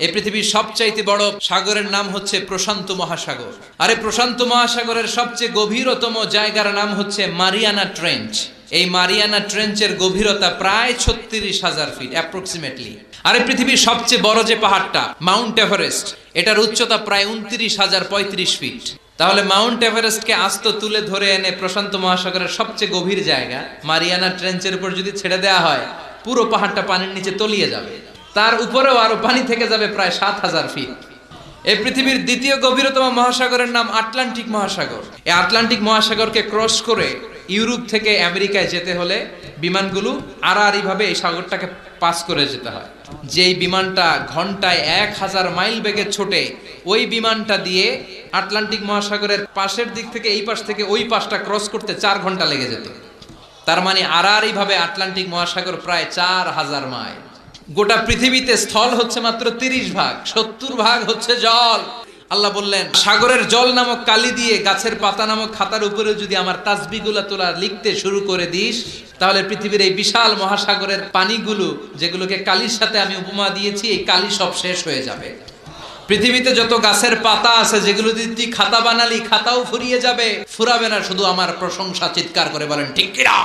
এই পৃথিবীর সবচাইতে বড় সাগরের নাম হচ্ছে প্রশান্ত মহাসাগর। আর এই প্রশান্ত মহাসাগরের সবচেয়ে গভীরতম জায়গার নাম হচ্ছে মারিয়ানা ট্রেঞ্চ। এই মারিয়ানা ট্রেঞ্চের গভীরতা প্রায় 36,000 ফিট অ্যাপ্রক্সিমেটলি। আর এই পৃথিবীর সবচেয়ে বড় যে পাহাড়টা মাউন্ট এভারেস্ট, এটার উচ্চতা প্রায় 29,035 ফিট। তাহলে মাউন্ট এভারেস্টকে আস্ত তুলে ধরে এনে প্রশান্ত মহাসাগরের সবচেয়ে গভীর জায়গা মারিয়ানা ট্রেঞ্চের উপর যদি ছেড়ে দেওয়া হয়, পুরো পাহাড়টা পানির নিচে তলিয়ে যাবে। তার উপরেও আরো পানি থেকে যাবে প্রায় 7,000 ফিট। এই পৃথিবীর দ্বিতীয় গভীরতম মহাসাগরের নাম আটলান্টিক মহাসাগর। এই আটলান্টিক মহাসাগরকে ক্রস করে ইউরোপ থেকে আমেরিকায় যেতে হলে বিমানগুলো আড়াআড়ি ভাবে এই সাগরটাকে পাস করে যেতে হয়। যেই বিমানটা ঘন্টায় 1000 মাইল বেগে ছোটে, ওই বিমানটা দিয়ে আটলান্টিক মহাসাগরের পাশের দিক থেকে এই পাশ থেকে ওই পাশটা ক্রস করতে 4 ঘন্টা লেগে যেত। তার মানে আড়াআড়ি ভাবে আটলান্টিক মহাসাগর প্রায় 4000 মাইল। গোটা পৃথিবীতে স্থল হচ্ছে মাত্র 30 ভাগ, 70 ভাগ হচ্ছে জল। আল্লাহ বললেন, সাগরের জল নামক কালি দিয়ে গাছের পাতা নামক খাতার উপরে যদি আমার তাসবিহগুলো তোলা লিখতে শুরু করে দিস, তাহলে পৃথিবীর এই বিশাল মহাসাগরের পানিগুলো, যেগুলোকে কালির সাথে আমি উপমা দিয়েছি, এই কালি সব শেষ হয়ে যাবে। পৃথিবীতে যত গাছের পাতা আছে, যেগুলো যদি তুই খাতা বানালি, খাতাও ফুরিয়ে যাবে, ফুরাবে না। শুধু আমার প্রশংসা চিৎকার করে বলেন ঠিক কিনা?